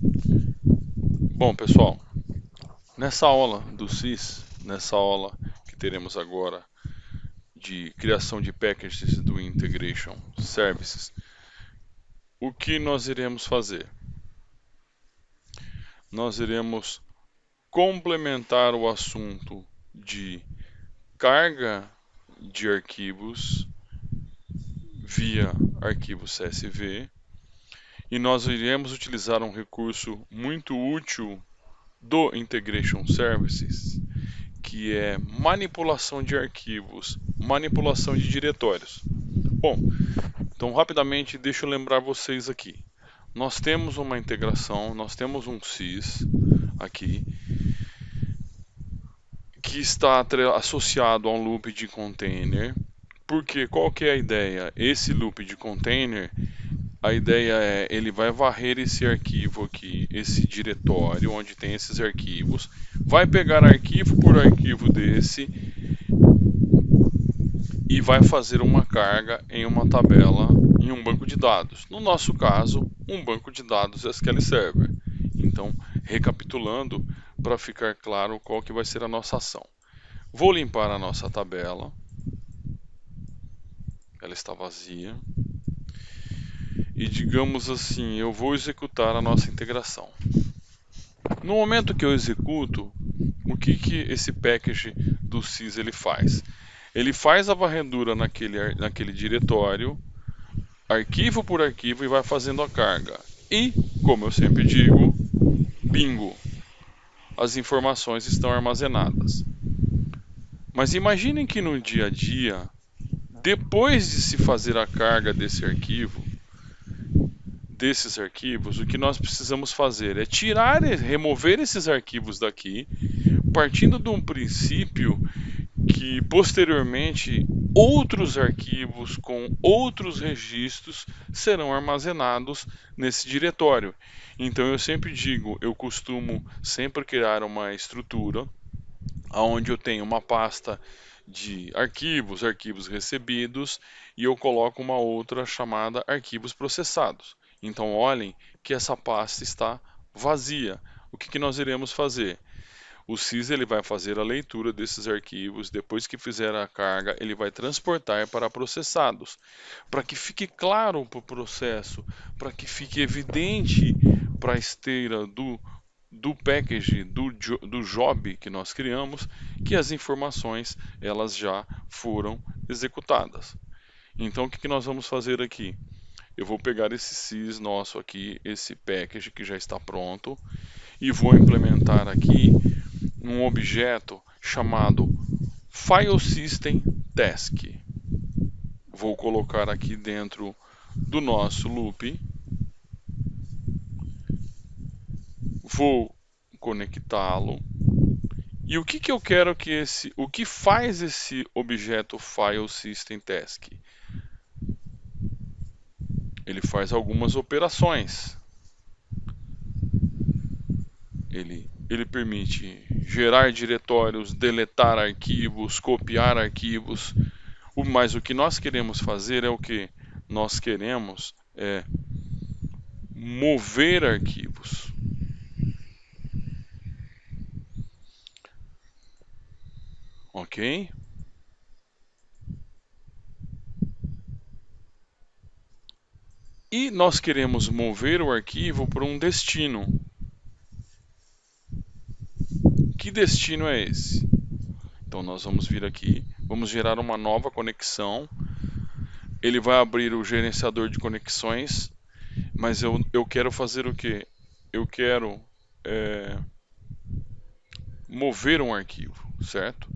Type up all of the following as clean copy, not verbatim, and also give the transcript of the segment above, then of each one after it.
Bom, pessoal, nessa aula do SYS, nessa aula que teremos agora de criação de packages do Integration Services, o que nós iremos fazer? Nós iremos complementar o assunto de carga de arquivos via arquivo CSV e nós iremos utilizar um recurso muito útil do Integration Services, que é manipulação de arquivos, manipulação de diretórios. Bom, então rapidamente deixa eu lembrar vocês aqui. Nós temos uma integração, nós temos um SYS aqui, que está associado a um loop de container. Porque qual que é a ideia? Esse loop de container, a ideia é ele vai varrer esse arquivo aqui, esse diretório onde tem esses arquivos, vai pegar arquivo por arquivo desse e vai fazer uma carga em uma tabela, em um banco de dados. No nosso caso, um banco de dados SQL Server. Então, recapitulando, para ficar claro qual que vai ser a nossa ação. Vou limpar a nossa tabela. Ela está vazia. E digamos assim, eu vou executar a nossa integração. No momento que eu executo, o que esse package do SYS ele faz? Ele faz a varredura naquele diretório, arquivo por arquivo, e vai fazendo a carga. E, como eu sempre digo, bingo, as informações estão armazenadas. Mas imaginem que no dia a dia, depois de se fazer a carga desses arquivos, o que nós precisamos fazer é remover esses arquivos daqui, partindo de um princípio que posteriormente outros arquivos com outros registros serão armazenados nesse diretório. Então eu sempre digo, eu costumo sempre criar uma estrutura onde eu tenho uma pasta de arquivos, arquivos recebidos, e eu coloco uma outra chamada arquivos processados. Então olhem que essa pasta está vazia. O que nós iremos fazer? O SYS ele vai fazer a leitura desses arquivos, depois que fizer a carga, ele vai transportar para processados. Para que fique claro para o processo, para que fique evidente para a esteira do package, do job que nós criamos, que as informações elas já foram executadas. Então o que nós vamos fazer aqui? Eu vou pegar esse SYS nosso aqui, esse package que já está pronto, e vou implementar aqui um objeto chamado File System Task. Vou colocar aqui dentro do nosso loop, vou conectá-lo. E o que eu quero o que faz esse objeto File System Task? Ele faz algumas operações. Ele permite gerar diretórios, deletar arquivos, copiar arquivos. Mas o que nós queremos fazer é o que? Nós queremos mover arquivos. Ok? E nós queremos mover o arquivo para um destino. Que destino é esse? Então nós vamos vir aqui, vamos gerar uma nova conexão. Ele vai abrir o gerenciador de conexões, mas eu quero fazer o que? Eu quero mover um arquivo, certo?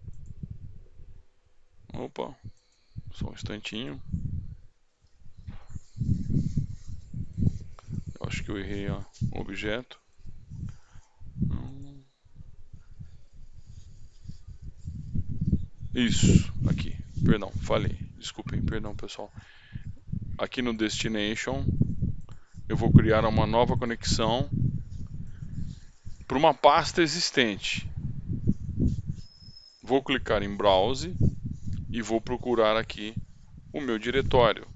Opa, só um instantinho. Eu acho que eu errei o objeto. Isso, aqui. Perdão, falei. Desculpem, perdão, pessoal. Aqui no Destination, eu vou criar uma nova conexão para uma pasta existente. Vou clicar em Browse e vou procurar aqui o meu diretório.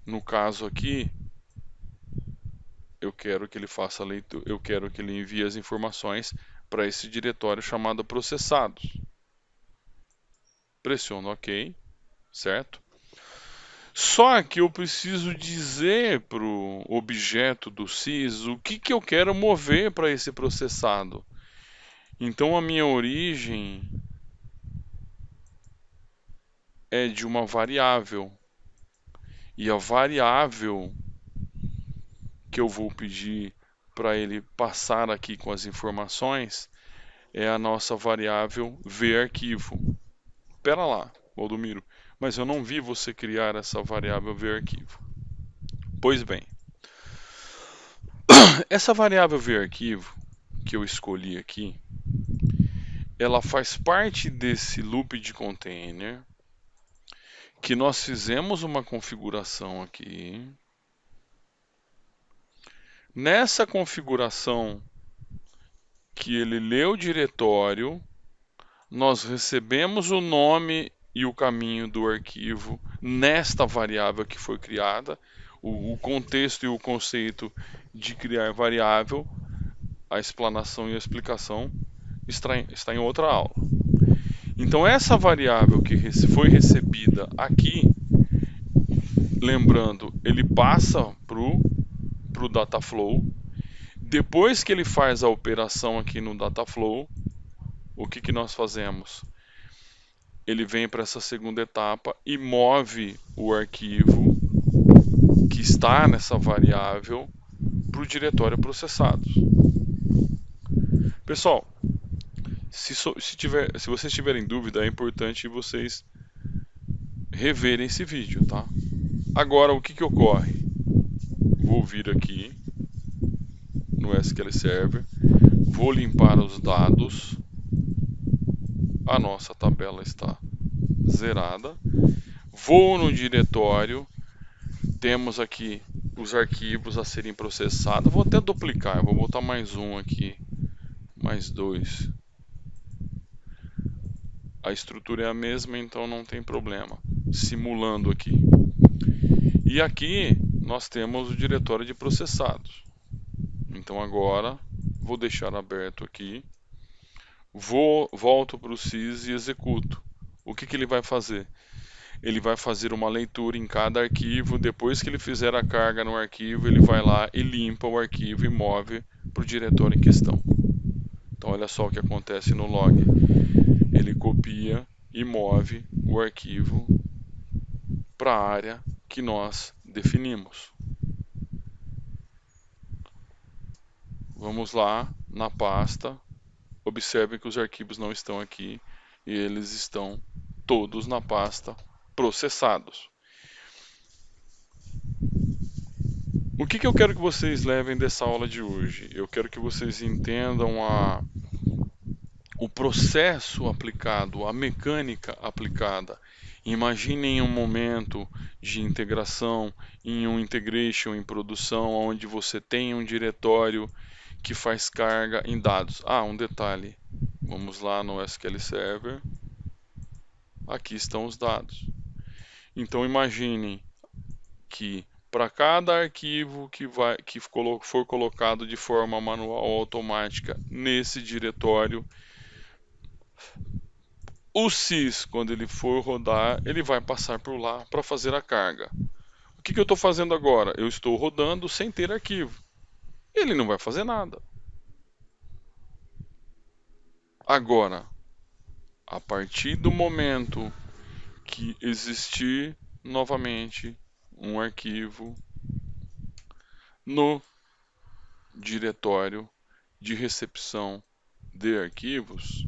No caso aqui, eu quero que ele faça a leitura, eu quero que ele envie as informações para esse diretório chamado processados. Pressiono OK, certo? Só que eu preciso dizer para o objeto do sys o que eu quero mover para esse processado. Então a minha origem é de uma variável. E a variável que eu vou pedir para ele passar aqui com as informações é a nossa variável vararquivo. Espera lá, Valdomiro, mas eu não vi você criar essa variável vararquivo. Pois bem, essa variável vararquivo que eu escolhi aqui, ela faz parte desse loop de container que nós fizemos uma configuração aqui. Nessa configuração que ele lê o diretório, nós recebemos o nome e o caminho do arquivo nesta variável que foi criada. O contexto e o conceito de criar variável, a explanação e a explicação está em outra aula. Então essa variável que foi recebida aqui, lembrando, ele passa para o Dataflow. Depois que ele faz a operação aqui no Dataflow, o que nós fazemos? Ele vem para essa segunda etapa e move o arquivo que está nessa variável para o diretório processados. Pessoal, se vocês tiverem dúvida, é importante vocês reverem esse vídeo, tá? Agora, o que ocorre? Vou vir aqui no SQL Server, vou limpar os dados, a nossa tabela está zerada, vou no diretório, temos aqui os arquivos a serem processados, vou até duplicar, vou botar mais um aqui, mais dois. A estrutura é a mesma, então não tem problema. Simulando aqui. E aqui nós temos o diretório de processados. Então agora vou deixar aberto aqui. Volto para o sys e executo. O que ele vai fazer? Ele vai fazer uma leitura em cada arquivo. Depois que ele fizer a carga no arquivo, ele vai lá e limpa o arquivo e move para o diretório em questão. Então olha só o que acontece no log. Ele copia e move o arquivo para a área que nós definimos. Vamos lá na pasta. Observe que os arquivos não estão aqui e eles estão todos na pasta processados. O que eu quero que vocês levem dessa aula de hoje? Eu quero que vocês entendam o processo aplicado, a mecânica aplicada. Imaginem um momento de integração, em um integration em produção, onde você tem um diretório que faz carga em dados. Um detalhe, vamos lá no SQL Server, aqui estão os dados. Então imaginem que para cada arquivo que for colocado de forma manual ou automática nesse diretório, o sys, quando ele for rodar, ele vai passar por lá para fazer a carga. O que eu estou fazendo agora? Eu estou rodando sem ter arquivo. Ele não vai fazer nada. Agora, a partir do momento que existir novamente um arquivo no diretório de recepção de arquivos,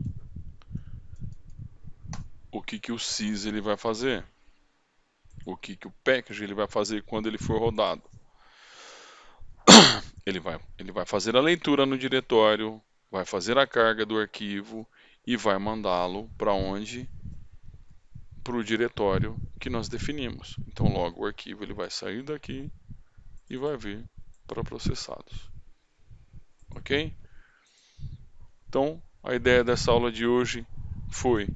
o que o sys ele vai fazer? O que o package ele vai fazer quando ele for rodado? Ele vai fazer a leitura no diretório, vai fazer a carga do arquivo e vai mandá-lo para onde? Para o diretório que nós definimos. Então logo o arquivo ele vai sair daqui e vai vir para processados. Ok? Então a ideia dessa aula de hoje foi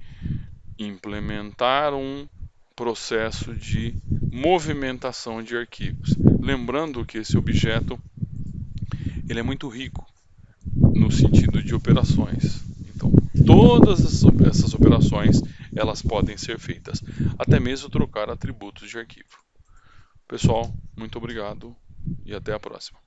implementar um processo de movimentação de arquivos. Lembrando que esse objeto ele é muito rico no sentido de operações. Então, todas essas operações, elas podem ser feitas, até mesmo trocar atributos de arquivo. Pessoal, muito obrigado e até a próxima.